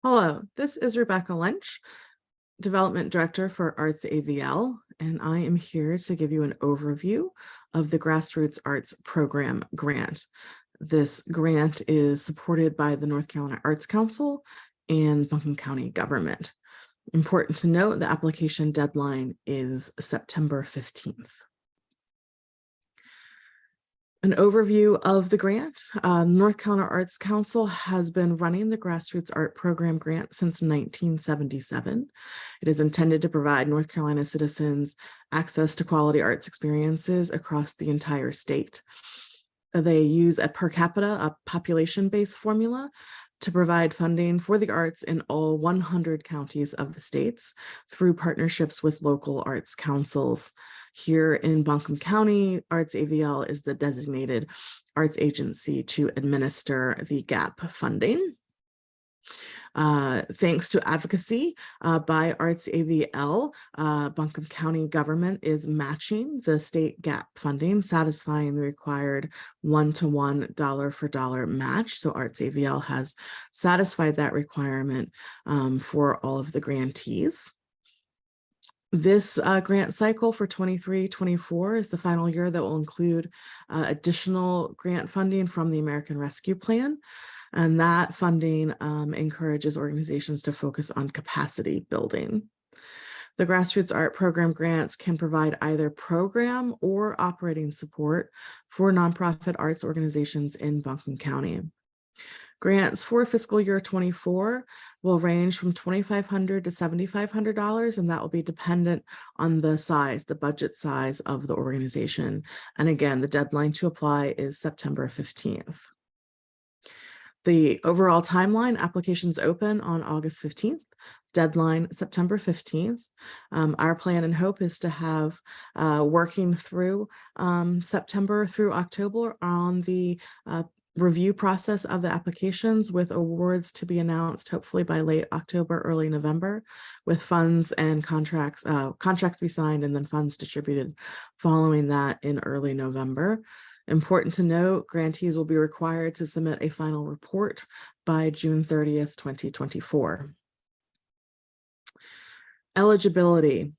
Hello, this is Rebecca Lynch, Development Director for Arts AVL, and I am here to give you an overview of the Grassroots Arts Program grant. This grant is supported by the North Carolina Arts Council and Buncombe County government. Important to note, the application deadline is September 15th. An overview of the grant. North Carolina Arts Council has been running the Grassroots Art Program grant since 1977. It is intended to provide North Carolina citizens access to quality arts experiences across the entire state. They use a per capita, a population-based formula to provide funding for the arts in all 100 counties of the states through partnerships with local arts councils. Here in Buncombe County, Arts AVL is the designated arts agency to administer the GAP funding. Thanks to advocacy by Arts AVL, Buncombe County government is matching the state GAP funding, satisfying the required one-to-one dollar-for-dollar match. So Arts AVL has satisfied that requirement for all of the grantees. This grant cycle for 23-24 is the final year that will include additional grant funding from the American Rescue Plan. And that funding encourages organizations to focus on capacity building. The Grassroots Art Program grants can provide either program or operating support for nonprofit arts organizations in Buncombe County. Grants for fiscal year 24 will range from $2,500 to $7,500, and that will be dependent on the size, the budget size of the organization. And again, the deadline to apply is September 15th. The overall timeline: applications open on August 15th, deadline September 15th. Our plan and hope is to have working through September through October on the review process of the applications, with awards to be announced hopefully by late October, early November, with funds and contracts to be signed and then funds distributed following that in early November. Important to note, grantees will be required to submit a final report by June 30th, 2024. Eligibility.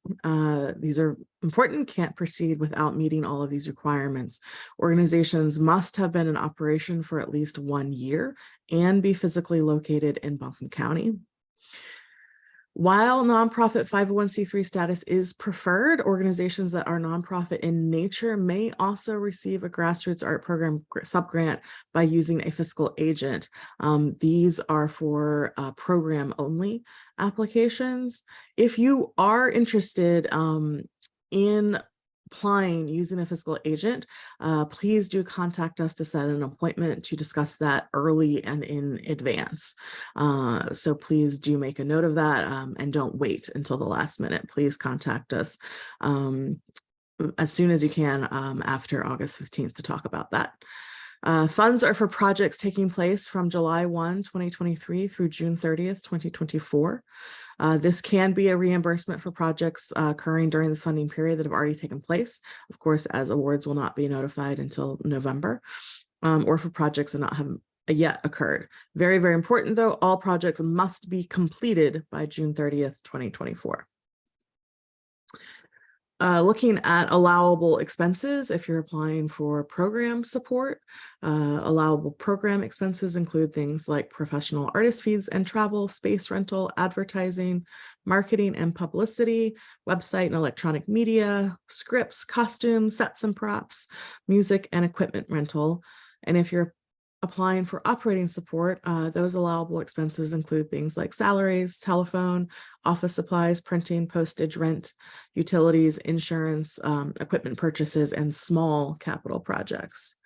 These are important, can't proceed without meeting all of these requirements. Organizations must have been in operation for at least 1 year and be physically located in Buncombe County. While nonprofit 501c3 status is preferred, organizations that are nonprofit in nature may also receive a Grassroots Art Program subgrant by using a fiscal agent. These are for program-only applications. If you are interested in applying using a fiscal agent, please do contact us to set an appointment to discuss that early and in advance. So please do make a note of that and don't wait until the last minute. Please contact us as soon as you can after August 15th to talk about that. Funds are for projects taking place from July 1, 2023 through June 30th, 2024. This can be a reimbursement for projects occurring during this funding period that have already taken place, of course, as awards will not be notified until November, or for projects that not have yet occurred. Very, very important though, all projects must be completed by June 30th, 2024. Looking at allowable expenses, if you're applying for program support, allowable program expenses include things like professional artist fees and travel, space rental, advertising, marketing and publicity, website and electronic media, scripts, costumes, sets and props, music and equipment rental. And if you're applying for operating support, those allowable expenses include things like salaries, telephone, office supplies, printing, postage, rent, utilities, insurance, equipment purchases, and small capital projects.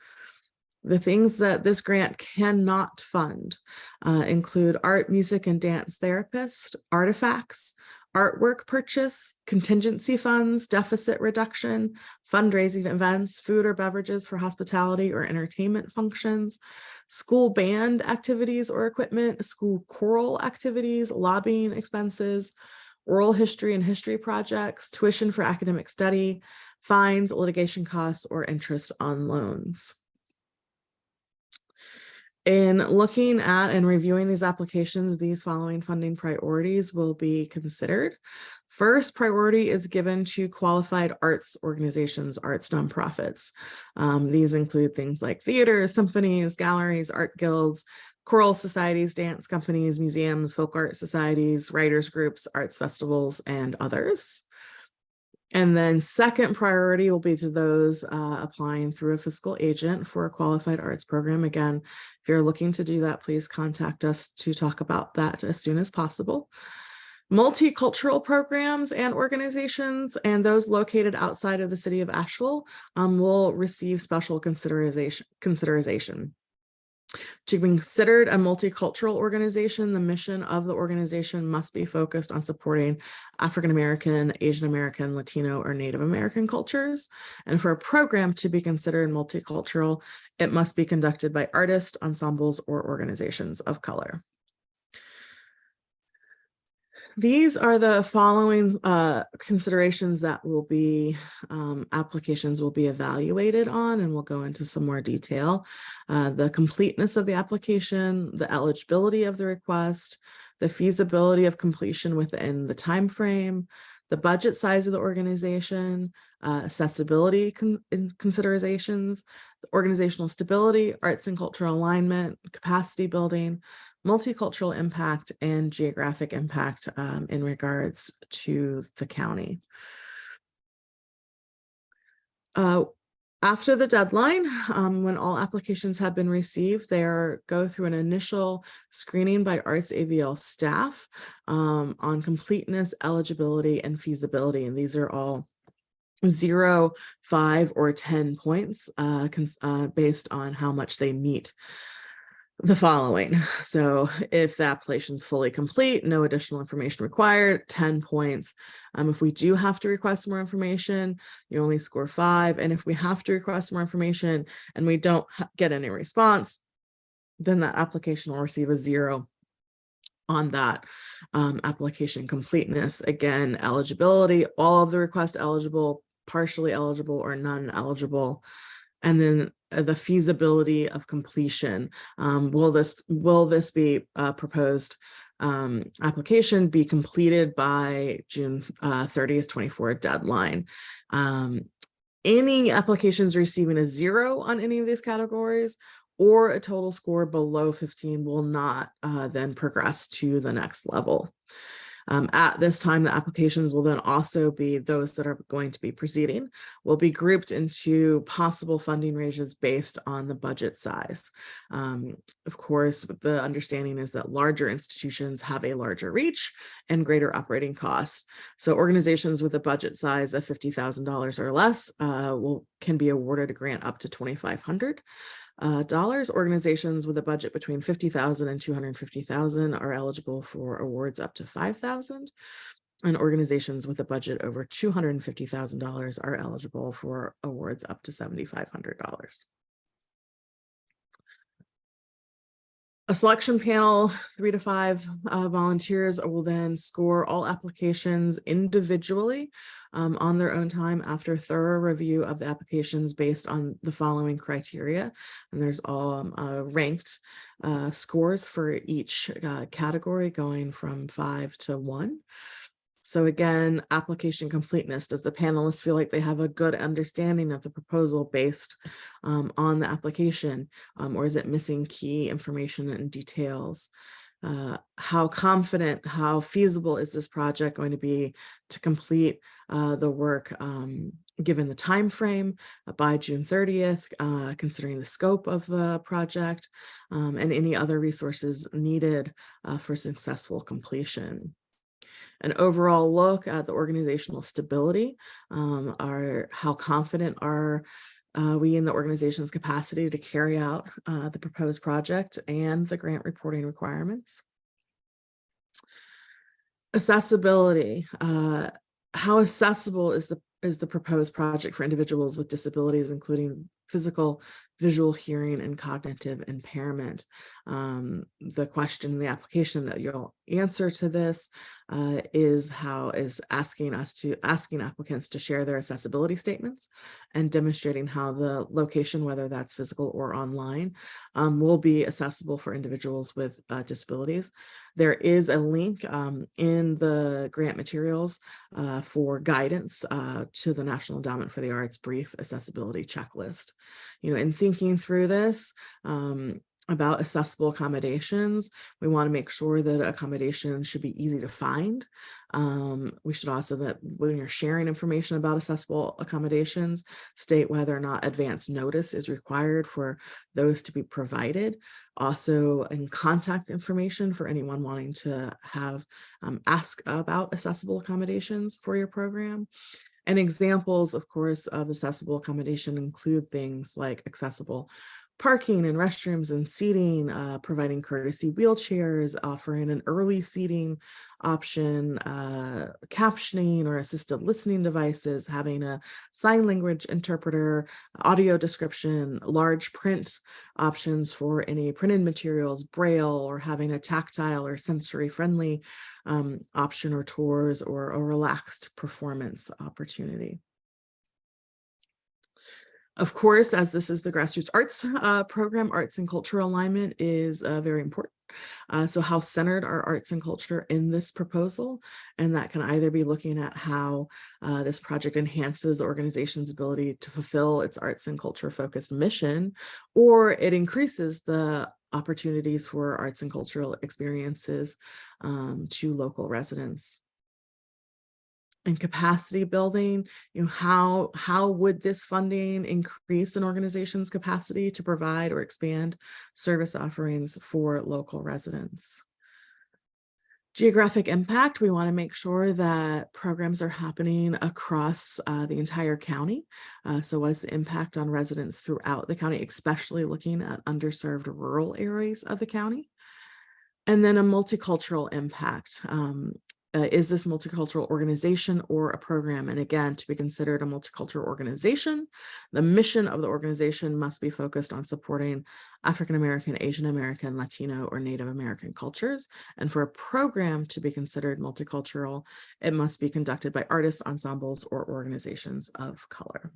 The things that this grant cannot fund include art, music, and dance therapists, artifacts, artwork purchase, contingency funds, deficit reduction, fundraising events, food or beverages for hospitality or entertainment functions, school band activities or equipment, school choral activities, lobbying expenses, oral history and history projects, tuition for academic study, fines, litigation costs, or interest on loans. In looking at and reviewing these applications, these following funding priorities will be considered. First priority is given to qualified arts organizations, arts nonprofits. These include things like theaters, symphonies, galleries, art guilds, choral societies, dance companies, museums, folk art societies, writers groups, arts festivals, and others. And then second priority will be to those applying through a fiscal agent for a qualified arts program. Again, if you're looking to do that, please contact us to talk about that as soon as possible. Multicultural programs and organizations and those located outside of the city of Asheville will receive special consideration. To be considered a multicultural organization, the mission of the organization must be focused on supporting African American, Asian American, Latino, or Native American cultures. And for a program to be considered multicultural, it must be conducted by artists, ensembles, or organizations of color. These are the following considerations that will be, applications will be evaluated on, and we'll go into some more detail. The completeness of the application, the eligibility of the request, the feasibility of completion within the time frame, the budget size of the organization, accessibility considerations, organizational stability, arts and cultural alignment, capacity building, multicultural impact, and geographic impact in regards to the county. After the deadline, when all applications have been received, they go through an initial screening by Arts AVL staff on completeness, eligibility, and feasibility. And these are all 0, 5, or 10 points based on how much they meet the following. So if the application is fully complete, no additional information required, 10 points. If we do have to request more information, you only score 5. And if we have to request more information and we don't get any response, then that application will receive a 0 on that application completeness. Again, eligibility, all of the request eligible, partially eligible, or none eligible. And then the feasibility of completion. Will this be proposed application be completed by June 30th, 24 deadline? Any applications receiving a 0 on any of these categories or a total score below 15 will not then progress to the next level. At this time, the applications will then also be those that are going to be proceeding will be grouped into possible funding ranges based on the budget size. Of course, the understanding is that larger institutions have a larger reach and greater operating costs. So organizations with a budget size of $50,000 or less can be awarded a grant up to $2,500. Organizations with a budget between $50,000 and $250,000 are eligible for awards up to $5,000, and organizations with a budget over $250,000 are eligible for awards up to $7,500. A selection panel, 3 to 5 volunteers will then score all applications individually on their own time after thorough review of the applications based on the following criteria. And there's all ranked scores for each category going from 5 to 1. So again, application completeness. Does the panelists feel like they have a good understanding of the proposal based on the application, or is it missing key information and details? How confident, how feasible is this project going to be to complete the work given the time frame by June 30th, considering the scope of the project and any other resources needed for successful completion? An overall look at the organizational stability, how confident are we in the organization's capacity to carry out the proposed project and the grant reporting requirements. Accessibility, how accessible is the proposed project for individuals with disabilities, including physical, visual, hearing, and cognitive impairment. The question in the application that you'll answer to this is asking applicants to share their accessibility statements and demonstrating how the location, whether that's physical or online, will be accessible for individuals with disabilities. There is a link in the grant materials for guidance to the National Endowment for the Arts brief accessibility checklist. In thinking through this, about accessible accommodations, we want to make sure that accommodations should be easy to find. We should also, that when you're sharing information about accessible accommodations, state whether or not advance notice is required for those to be provided. Also, in contact information for anyone wanting to ask about accessible accommodations for your program. And examples, of course, of accessible accommodation include things like accessible parking and restrooms and seating, providing courtesy wheelchairs, offering an early seating option, captioning or assisted listening devices, having a sign language interpreter, audio description, large print options for any printed materials, braille, or having a tactile or sensory friendly option or tours, or a relaxed performance opportunity. Of course, as this is the Grassroots Arts Program, arts and cultural alignment is very important. So how centered are arts and culture in this proposal? And that can either be looking at how this project enhances the organization's ability to fulfill its arts and culture focused mission, or it increases the opportunities for arts and cultural experiences to local residents. And capacity building, how would this funding increase an organization's capacity to provide or expand service offerings for local residents? Geographic impact, we want to make sure that programs are happening across the entire county. So what is the impact on residents throughout the county, especially looking at underserved rural areas of the county? And then a multicultural impact. Is this multicultural organization or a program? And again, to be considered a multicultural organization, the mission of the organization must be focused on supporting African American, Asian American, Latino, or Native American cultures. And for a program to be considered multicultural, it must be conducted by artists, ensembles, or organizations of color.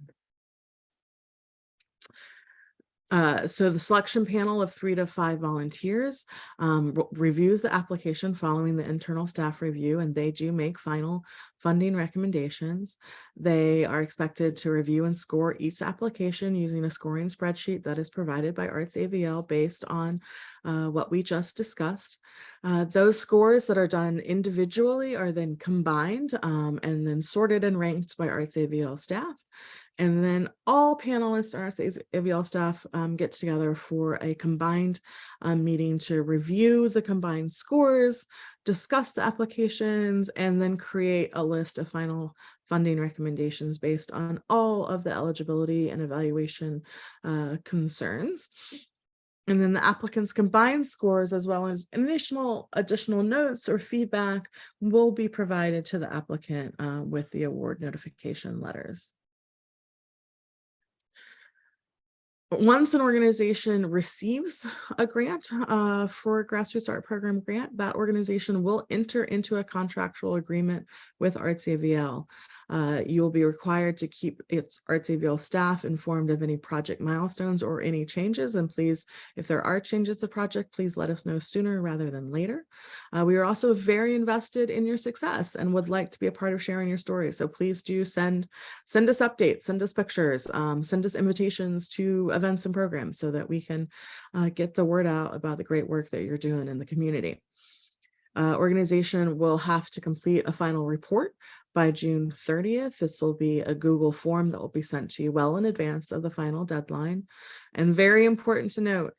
So the selection panel of 3 to 5 volunteers reviews the application following the internal staff review, and they do make final funding recommendations. They are expected to review and score each application using a scoring spreadsheet that is provided by Arts AVL based on what we just discussed. Those scores that are done individually are then combined and then sorted and ranked by Arts AVL staff. And then all panelists, Arts AVL staff get together for a combined meeting to review the combined scores, discuss the applications, and then create a list of final funding recommendations based on all of the eligibility and evaluation concerns. And then the applicant's combined scores, as well as additional notes or feedback, will be provided to the applicant with the award notification letters. Once an organization receives a grant for a Grassroots Art Program grant, that organization will enter into a contractual agreement with Arts AVL. You will be required to keep its Arts AVL staff informed of any project milestones or any changes. And please, if there are changes to the project, please let us know sooner rather than later. We are also very invested in your success and would like to be a part of sharing your story. So please do send us updates, send us pictures, send us invitations to events and programs so that we can get the word out about the great work that you're doing in the community. Organization will have to complete a final report by June 30th. This will be a Google form that will be sent to you well in advance of the final deadline. And very important to note,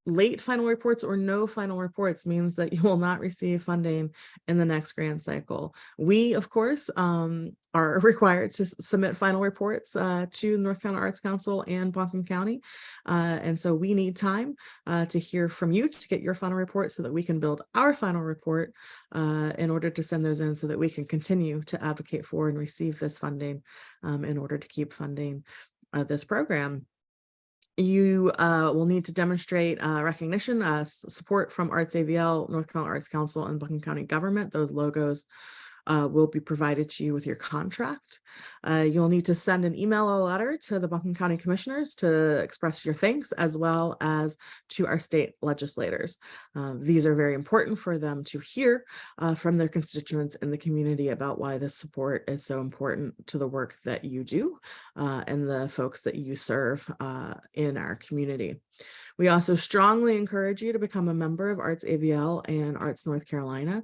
late final reports or no final reports means that you will not receive funding in the next grant cycle. We, of course, are required to submit final reports to North Carolina Arts Council and Buncombe County. And so we need time to hear from you to get your final report so that we can build our final report in order to send those in so that we can continue to advocate for and receive this funding in order to keep funding this program. You will need to demonstrate recognition, support from Arts AVL, North Carolina Arts Council, and Buncombe County government. Those logos will be provided to you with your contract. You'll need to send an email or letter to the Buncombe County Commissioners to express your thanks, as well as to our state legislators. These are very important for them to hear from their constituents in the community about why this support is so important to the work that you do and the folks that you serve in our community. We also strongly encourage you to become a member of Arts AVL and Arts North Carolina.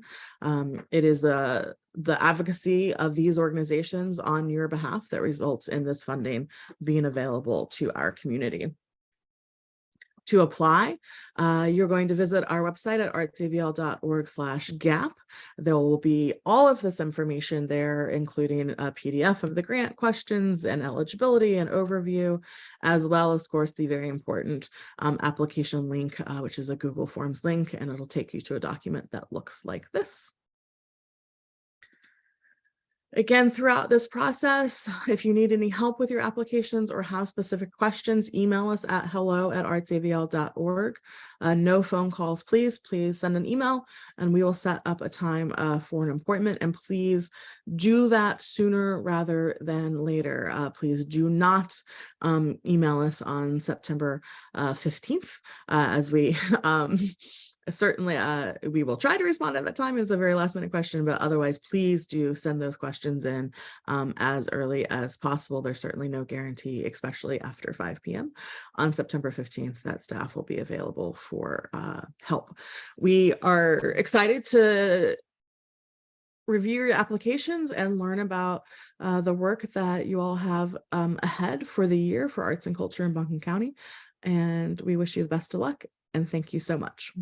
It is the advocacy of these organizations on your behalf that results in this funding being available to our community. To apply, you're going to visit our website at artsavl.org/gap. There will be all of this information there, including a PDF of the grant questions and eligibility and overview, as well as, of course, the very important application link, which is a Google Forms link, and it'll take you to a document that looks like this. Again, throughout this process, if you need any help with your applications or have specific questions, email us at hello@artsavl.org. No phone calls, please. Please send an email and we will set up a time for an appointment. And please do that sooner rather than later. Please do not email us on September 15th as we certainly, we will try to respond at that time. It's a very last minute question, but otherwise, please do send those questions in as early as possible. There's certainly no guarantee, especially after 5 p.m. on September 15th, that staff will be available for help. We are excited to review your applications and learn about the work that you all have ahead for the year for arts and culture in Buncombe County. And we wish you the best of luck and thank you so much.